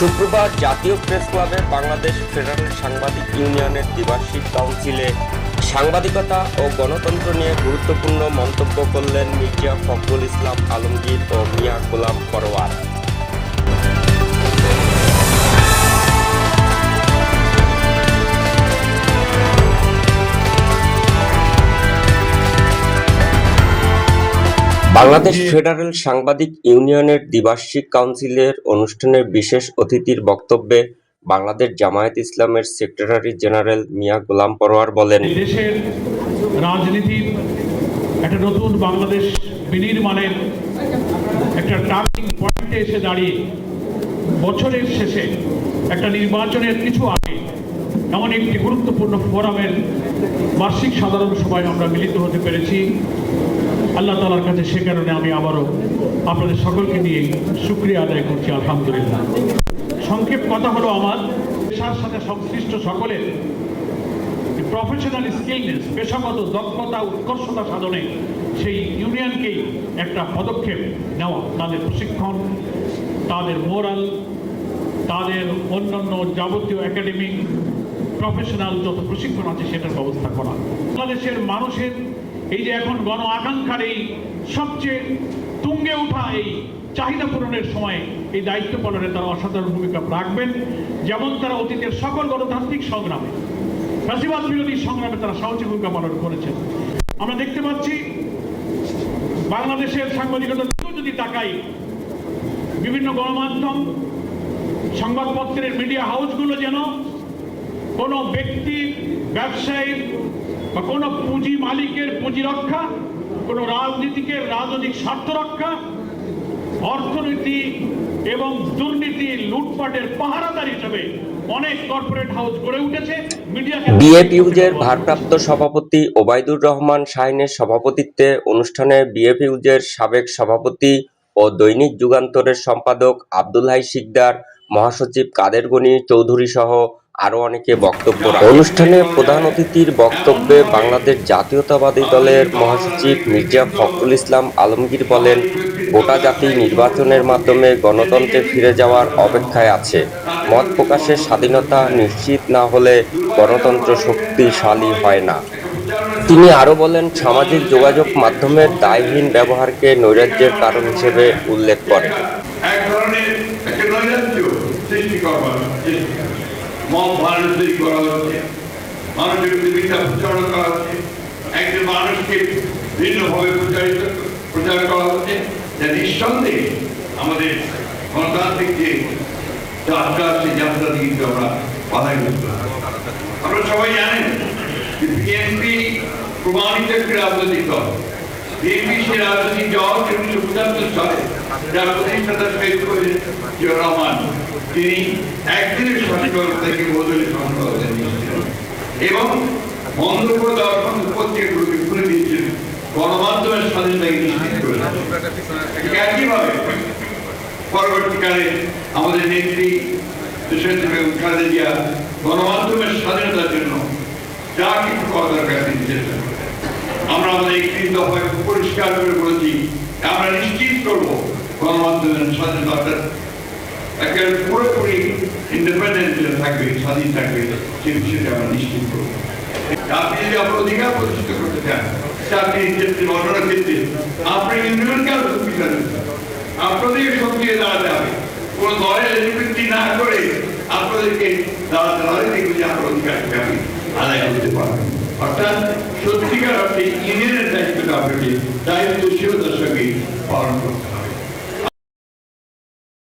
শুক্রবার জাতীয় প্রেস ক্লাবে বাংলাদেশ ফেডারেল সাংবাদিক ইউনিয়নের দ্বিবার্ষিক কাউন্সিলে সাংবাদিকতা ও গণতন্ত্র নিয়ে গুরুত্বপূর্ণ মন্তব্য করলেন মির্জা ফখরুল ইসলাম আলমগীর ও মিয়া গোলাম পরোয়ার। বাংলাদেশ ফেডারেল সাংবাদিক ইউনিয়নের দ্বিবার্ষিক কাউন্সিলের অনুষ্ঠানে বিশেষ অতিথির বক্তব্যে বাংলাদেশ জামায়াত ইসলামের সেক্রেটারি জেনারেল মিয়া গোলাম পরোয়ার বলেন, দেশের রাজনীতির একটা নতুন বাংলাদেশ বিনির্মাণের একটা টার্নিং পয়েন্টে এসে দাঁড়িয়ে বছরের শেষে একটা নির্বাচনের কিছু আগে এমন একটি গুরুত্বপূর্ণ ফোরামের বার্ষিক সাধারণ সভায় আমরা মিলিত হতে পেরেছি। আল্লাহ তাআলার কাছে সে কারণে আমি আবারও আপনাদের সকলকে নিয়ে শুকরিয়া আদায় করছি, আলহামদুলিল্লাহ। সংক্ষেপ কথা হলো, আমার পেশার সাথে সংশ্লিষ্ট সকলের প্রফেশনাল স্কিলনেস, পেশাগত দক্ষতা উৎকর্ষতা সাধনে সেই ইউনিয়নকেই একটা পদক্ষেপ নেওয়া, তাদের প্রশিক্ষণ, তাদের মোরাল, তাদের অন্যান্য যাবতীয় একাডেমিক প্রফেশনাল যত প্রশিক্ষণ আছে সেটার ব্যবস্থা করা। বাংলাদেশের মানুষের এই যে এখন গণ আকাঙ্ক্ষার এই সবচেয়ে তুঙ্গে ওঠা এই চাহিদা পূরণের সময় এই দায়িত্ব পালনে তারা অসাধারণ ভূমিকা রাখবেন। যেমন তারা অতীতের সকল গণতান্ত্রিক সংগ্রামে, ফ্যাসিবাদ বিরোধী সংগ্রামে তারা সাহসী ভূমিকা পালন করেছেন। আমরা দেখতে পাচ্ছি বাংলাদেশের সাংবাদিকতার দিকেও যদি তাকাই, বিভিন্ন গণমাধ্যম, সংবাদপত্রের মিডিয়া হাউসগুলো যেন কোনো ব্যক্তি, ব্যবসায়ীর বা কোনো পুঁজি মালিকের পুঁজি রক্ষা, কোনো রাজনীতিকের রাজনৈতিক স্বার্থ রক্ষা, অর্থনীতি এবং দুর্নীতি লুটপাটের পাহারাদার হিসেবে অনেক কর্পোরেট হাউস গড়ে উঠেছে। বিএফইউজের ভারপ্রাপ্ত সভাপতি ওবায়দুর রহমান শাহিনের সভাপতিত্বে অনুষ্ঠানে বিএফইউজের সাবেক সভাপতি ও দৈনিক যুগান্তরের সম্পাদক আব্দুল হাই শিকদার, মহাসচিব কাদের গনি চৌধুরী সহ আরো অনেকে বক্তব্য রাখেন। অনুষ্ঠানে প্রধান অতিথির বক্তব্যে বাংলাদেশ জাতীয়তাবাদী দলের মহাসচিব মির্জা ফখরুল ইসলাম আলমগীর বলেন, গোটা জাতি নির্বাচনের মাধ্যমে গণতন্ত্রে ফিরে যাওয়ার অপেক্ষায় আছে। মত প্রকাশের স্বাধীনতা নিশ্চিত না হলে গণতন্ত্র শক্তিশালী হয় না। তিনি আরো বলেন, সামাজিক যোগাযোগ মাধ্যমের দায়হীন ব্যবহারকে নৈরাজ্যের কারণ হিসেবে উল্লেখ করেন। মানুষকে ভিন্নভাবে প্রচার করা হচ্ছে, যা নিঃসন্দেহে আমাদের গণতান্ত্রিক যে যাত্রা, সেই যাত্রা কিন্তু আমরা বাধাগ্রস্ত। আমরা সবাই জানেন যে বিএনপি প্রমাণিত একটি রাজনৈতিক দল। বিএনপি সেই রাজনৈতিক দল 1975 সালে যার প্রতিষ্ঠাতা শহীদ করেছেন জিয়াউর রহমান, তিনি একদিনের শাসক থেকে বদলে সংসদ এবং বন্ধ করে দেওয়ার সঙ্গে পত্রিকাগুলোকে খুলে দিয়েছিলেন, গণমাধ্যমের স্বাধীনতাকে নিশ্চিত করেছেন। একইভাবে পরবর্তীকালে আমাদের নেত্রী খালেদা জিয়া গণমাধ্যমের স্বাধীনতার জন্য যা কিছু করা দরকার তিনি চেষ্টা করেন। আমরা আমাদের 31 দফায় পরিষ্কার করে বলেছি, আমরা নিশ্চিত করবো গণমাধ্যমের স্বাধীনতাটা একেবারে পুরোপুরি ইন্ডিপেন্ডেন্ট থাকবে, স্বাধীন থাকবে, সে বিষয়টা আমরা নিশ্চিত করবো। আপনি যদি আপনার অধিকার প্রতিষ্ঠিত করতে চান, চাকরির ক্ষেত্রে, অন্যান্য ক্ষেত্রে, আপনি ইউনিয়নকে আরো শক্তিশালী, আপনাদেরকে সক্রিয় দাঁড়াতে হবে। কোন দলের নিবৃত্তি না করে আপনাদেরকে দাঁড়াতে হবে, দেখবেন যে আপনার অধিকারকে আপনি আদায় করতে পারবেন। অর্থাৎ সত্যিকার অর্থে ইউনিয়নের দায়িত্বটা আপনাকে দায়িত্বশীলতা